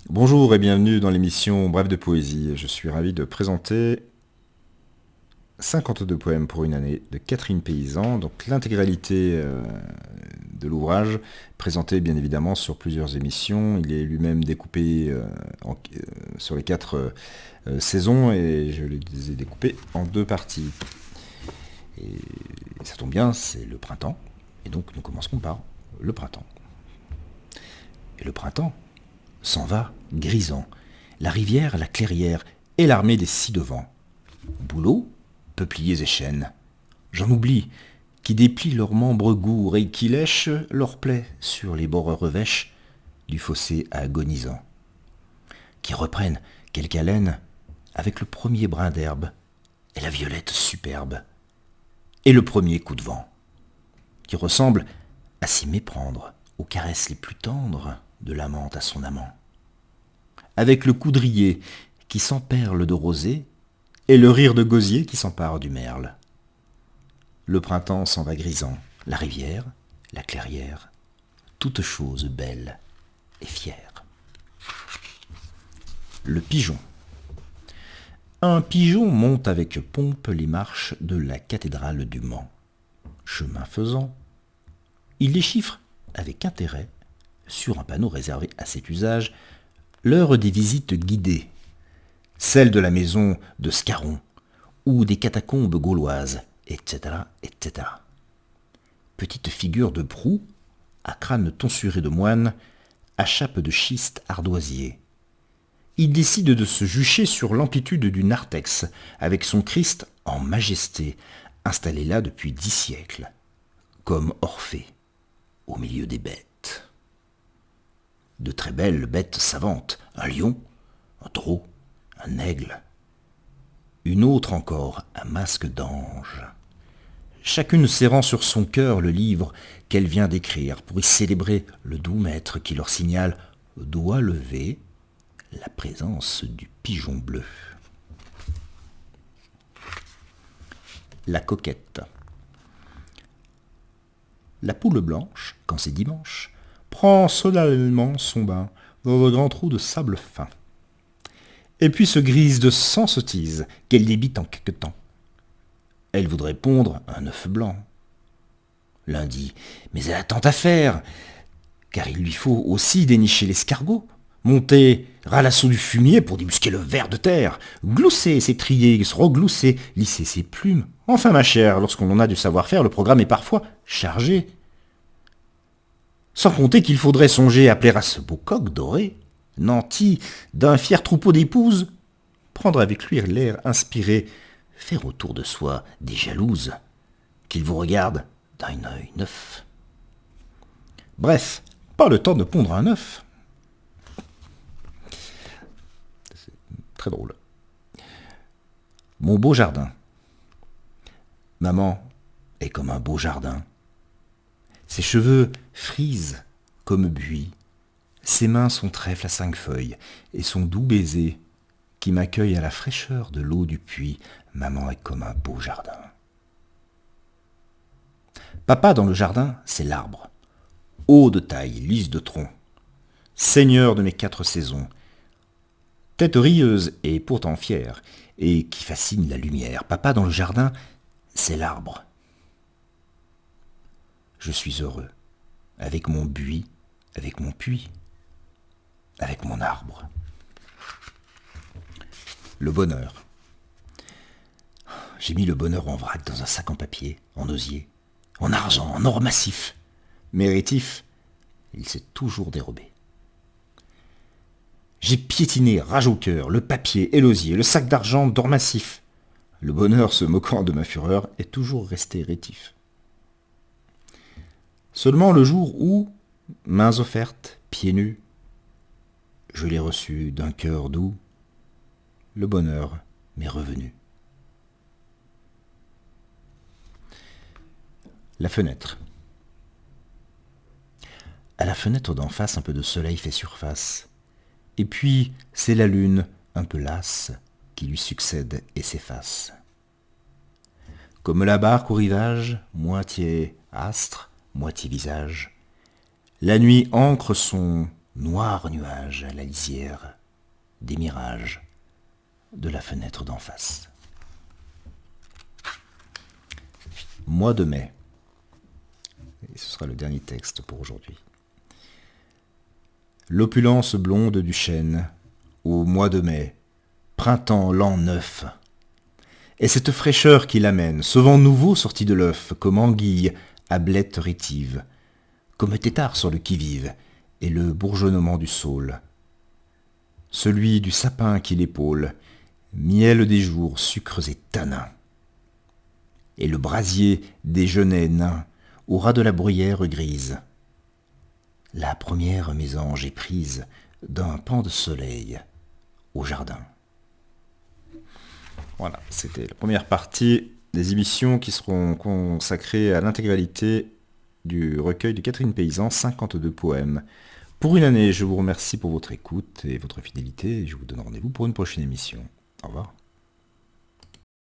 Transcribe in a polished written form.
Bonjour et bienvenue dans l'émission Bref de poésie. Je suis ravi de présenter 52 poèmes pour une année de Catherine Paysan, donc l'intégralité de l'ouvrage, présenté bien évidemment sur plusieurs émissions. Il est lui-même découpé sur les 4 saisons et je les ai découpés en 2 parties. Et ça tombe bien, c'est le printemps, et donc nous commencerons par le printemps. Et le printemps s'en va, grisant, la rivière, la clairière et l'armée des ci-devant. Bouleaux, peupliers et chênes. J'en oublie, qui déplient leurs membres gourds et qui lèchent leurs plaies sur les bords revêches du fossé agonisant. Qui reprennent quelque haleine avec le premier brin d'herbe et la violette superbe et le premier coup de vent. Qui ressemble à s'y méprendre aux caresses les plus tendres de l'amante à son amant. Avec le coudrier qui s'emperle de rosée et le rire de gosier qui s'empare du merle. Le printemps s'en va grisant, la rivière, la clairière, toute chose belle et fière. Le pigeon. Un pigeon monte avec pompe les marches de la cathédrale du Mans. Chemin faisant, il déchiffre avec intérêt, sur un panneau réservé à cet usage, l'heure des visites guidées, celle de la maison de Scarron, ou des catacombes gauloises, etc., etc. Petite figure de proue, à crâne tonsuré de moine, à chape de schiste ardoisier. Il décide de se jucher sur l'amplitude du narthex, avec son Christ en majesté, installé là depuis 10 siècles, comme Orphée, au milieu des bêtes. De très belles bêtes savantes, un lion, un taureau, un aigle. Une autre encore, un masque d'ange. Chacune serrant sur son cœur le livre qu'elle vient d'écrire pour y célébrer le doux maître qui leur signale, doigt levé, la présence du pigeon bleu. La coquette. La poule blanche, quand c'est dimanche, prend solennellement son bain dans un grand trou de sable fin. Et puis se grise de 100 sottises qu'elle débite en quelque temps. Elle voudrait pondre un œuf blanc. L'un dit, mais elle a tant à faire, car il lui faut aussi dénicher l'escargot, monter ras l'assaut du fumier pour débusquer le ver de terre, glousser ses triers, se reglousser, lisser ses plumes. Enfin, ma chère, lorsqu'on en a du savoir-faire, le programme est parfois chargé. Sans compter qu'il faudrait songer à plaire à ce beau coq doré, nanti d'un fier troupeau d'épouses, prendre avec lui l'air inspiré, faire autour de soi des jalouses, qu'il vous regarde d'un œil neuf. Bref, pas le temps de pondre un œuf. C'est très drôle. Mon beau jardin. Maman est comme un beau jardin. Ses cheveux frisent comme buis. Ses mains sont trèfles à 5 feuilles, et son doux baiser, qui m'accueille à la fraîcheur de l'eau du puits, maman est comme un beau jardin. Papa dans le jardin, c'est l'arbre, haut de taille, lisse de tronc, seigneur de mes 4 saisons, tête rieuse et pourtant fière, et qui fascine la lumière. Papa dans le jardin, c'est l'arbre. Je suis heureux, avec mon buis, avec mon puits, avec mon arbre. Le bonheur. J'ai mis le bonheur en vrac dans un sac en papier, en osier, en argent, en or massif. Mais rétif, il s'est toujours dérobé. J'ai piétiné, rage au cœur, le papier et l'osier, le sac d'argent d'or massif. Le bonheur, se moquant de ma fureur, est toujours resté rétif. Seulement le jour où, mains offertes, pieds nus, je l'ai reçu d'un cœur doux, le bonheur m'est revenu. La fenêtre. À la fenêtre d'en face, un peu de soleil fait surface. Et puis, c'est la lune, un peu lasse, qui lui succède et s'efface. Comme la barque au rivage, moitié astre, moitié visage, la nuit ancre son noir nuage à la lisière des mirages de la fenêtre d'en face. Mois de mai. Et ce sera le dernier texte pour aujourd'hui. L'opulence blonde du chêne, au mois de mai, printemps l'an 9. Et cette fraîcheur qui l'amène, ce vent nouveau sorti de l'œuf, comme anguille à blette rétive, comme tétard sur le qui-vive, et le bourgeonnement du saule. Celui du sapin qui l'épaule, miel des jours, sucres et tanins. Et le brasier des genêts nains, au ras de la bruyère grise. La première mésange est prise d'un pan de soleil au jardin. Voilà, c'était la première partie des émissions qui seront consacrées à l'intégralité du recueil de Catherine Paysan, 52 poèmes. Pour une année, je vous remercie pour votre écoute et votre fidélité et je vous donne rendez-vous pour une prochaine émission. Au revoir.